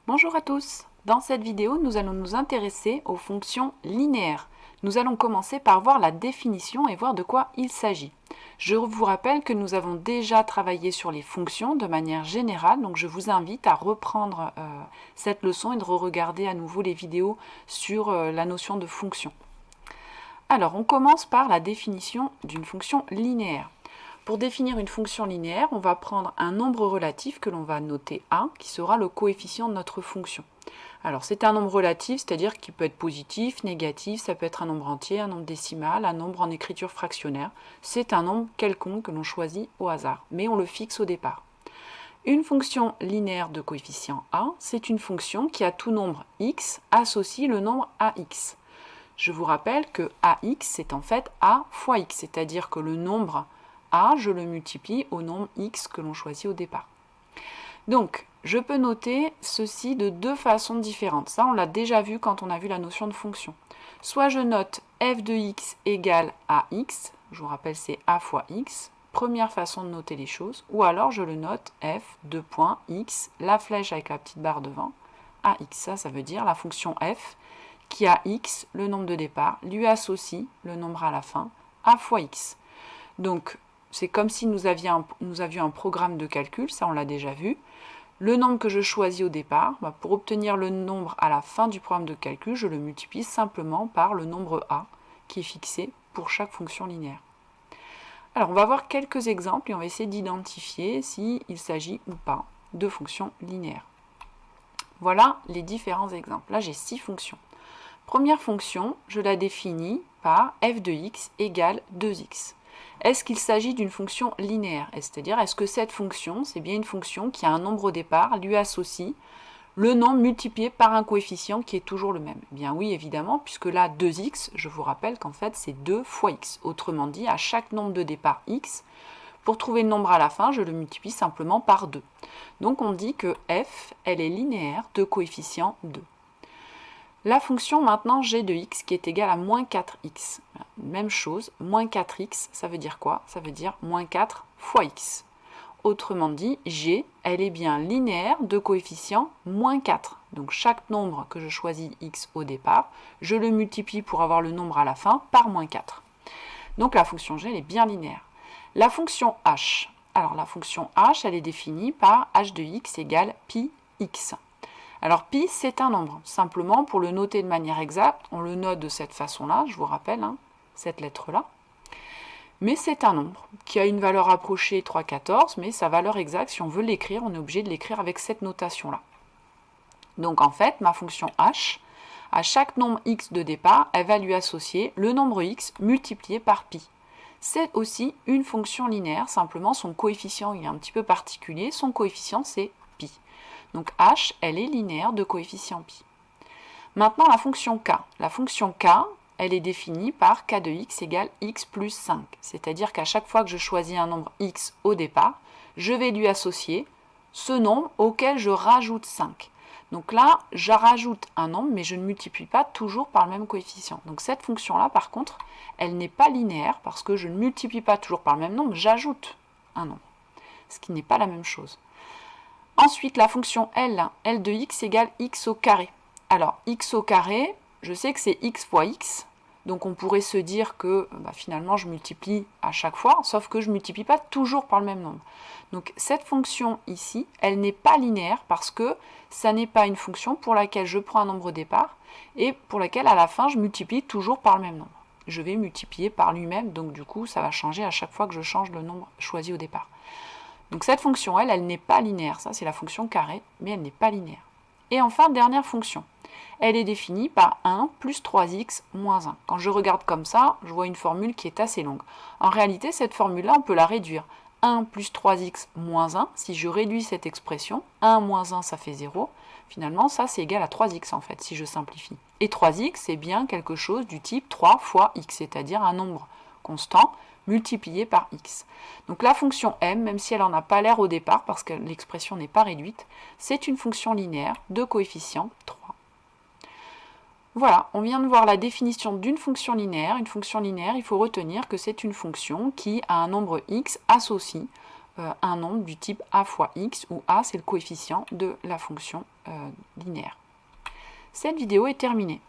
Bonjour à tous. Dans cette vidéo, nous allons nous intéresser aux fonctions linéaires. Nous allons commencer par voir la définition et voir de quoi il s'agit. Je vous rappelle que nous avons déjà travaillé sur les fonctions de manière générale, donc je vous invite à reprendre cette leçon et de re-regarder à nouveau les vidéos sur la notion de fonction. Alors, on commence par la définition d'une fonction linéaire. Pour définir une fonction linéaire, on va prendre un nombre relatif que l'on va noter A, qui sera le coefficient de notre fonction. Alors c'est un nombre relatif, c'est-à-dire qu'il peut être positif, négatif, ça peut être un nombre entier, un nombre décimal, un nombre en écriture fractionnaire. C'est un nombre quelconque que l'on choisit au hasard, mais on le fixe au départ. Une fonction linéaire de coefficient A, c'est une fonction qui à tout nombre x associe le nombre ax. Je vous rappelle que ax, c'est en fait a fois x, c'est-à-dire que le nombre a, je le multiplie au nombre x que l'on choisit au départ. Donc, je peux noter ceci de deux façons différentes. Ça, on l'a déjà vu quand on a vu la notion de fonction. Soit je note f de x égale ax, je vous rappelle c'est a fois x, première façon de noter les choses, ou alors je le note f de point x, la flèche avec la petite barre devant, ax. Ça veut dire la fonction f qui a x, le nombre de départ, lui associe le nombre à la fin, a fois x. Donc, c'est comme si nous avions un programme de calcul, ça on l'a déjà vu. Le nombre que je choisis au départ, pour obtenir le nombre à la fin du programme de calcul, je le multiplie simplement par le nombre a qui est fixé pour chaque fonction linéaire. Alors on va voir quelques exemples et on va essayer d'identifier s'il s'agit ou pas de fonctions linéaires. Voilà les différents exemples. Là j'ai 6 fonctions. Première fonction, je la définis par f de x égale 2x. Est-ce qu'il s'agit d'une fonction linéaire? C'est-à-dire, est-ce que cette fonction, c'est bien une fonction qui a un nombre au départ, lui associe le nombre multiplié par un coefficient qui est toujours le même? Eh bien oui, évidemment, puisque là, 2x, je vous rappelle qu'en fait, c'est 2 fois x. Autrement dit, à chaque nombre de départ x, pour trouver le nombre à la fin, je le multiplie simplement par 2. Donc on dit que f, elle est linéaire de coefficient 2. La fonction maintenant g de x qui est égale à moins 4x. Même chose, moins 4x, ça veut dire quoi? Ça veut dire moins 4 fois x. Autrement dit, g, elle est bien linéaire de coefficient moins 4. Donc chaque nombre que je choisis x au départ, je le multiplie pour avoir le nombre à la fin par moins 4. Donc la fonction g, elle est bien linéaire. La fonction h. Alors la fonction h, elle est définie par h de x égale pi x. Alors pi, c'est un nombre. Simplement, pour le noter de manière exacte, on le note de cette façon-là, je vous rappelle, cette lettre-là. Mais c'est un nombre qui a une valeur approchée 3,14, mais sa valeur exacte, si on veut l'écrire, on est obligé de l'écrire avec cette notation-là. Donc en fait, ma fonction h, à chaque nombre x de départ, elle va lui associer le nombre x multiplié par pi. C'est aussi une fonction linéaire, simplement son coefficient il est un petit peu particulier, son coefficient c'est pi. Donc h, elle est linéaire de coefficient pi. Maintenant, la fonction k. La fonction k, elle est définie par k de x égale x plus 5. C'est-à-dire qu'à chaque fois que je choisis un nombre x au départ, je vais lui associer ce nombre auquel je rajoute 5. Donc là, je rajoute un nombre, mais je ne multiplie pas toujours par le même coefficient. Donc cette fonction-là, par contre, elle n'est pas linéaire parce que je ne multiplie pas toujours par le même nombre, j'ajoute un nombre. Ce qui n'est pas la même chose. Ensuite, la fonction L, L de x égale x au carré. Alors, x au carré, je sais que c'est x fois x, donc on pourrait se dire que finalement je multiplie à chaque fois, sauf que je ne multiplie pas toujours par le même nombre. Donc cette fonction ici, elle n'est pas linéaire parce que ça n'est pas une fonction pour laquelle je prends un nombre au départ et pour laquelle à la fin je multiplie toujours par le même nombre. Je vais multiplier par lui-même, donc du coup ça va changer à chaque fois que je change le nombre choisi au départ. Donc cette fonction, elle n'est pas linéaire. Ça, c'est la fonction carré, mais elle n'est pas linéaire. Et enfin, dernière fonction. Elle est définie par 1 plus 3x moins 1. Quand je regarde comme ça, je vois une formule qui est assez longue. En réalité, cette formule-là, on peut la réduire. 1 plus 3x moins 1, si je réduis cette expression, 1 moins 1, ça fait 0. Finalement, ça, c'est égal à 3x, en fait, si je simplifie. Et 3x, c'est bien quelque chose du type 3 fois x, c'est-à-dire un nombre constant multiplié par x. Donc la fonction m, même si elle n'en a pas l'air au départ, parce que l'expression n'est pas réduite, c'est une fonction linéaire de coefficient 3. Voilà, on vient de voir la définition d'une fonction linéaire. Une fonction linéaire, il faut retenir que c'est une fonction qui, à un nombre x, associe un nombre du type a fois x, où a c'est le coefficient de la fonction linéaire. Cette vidéo est terminée.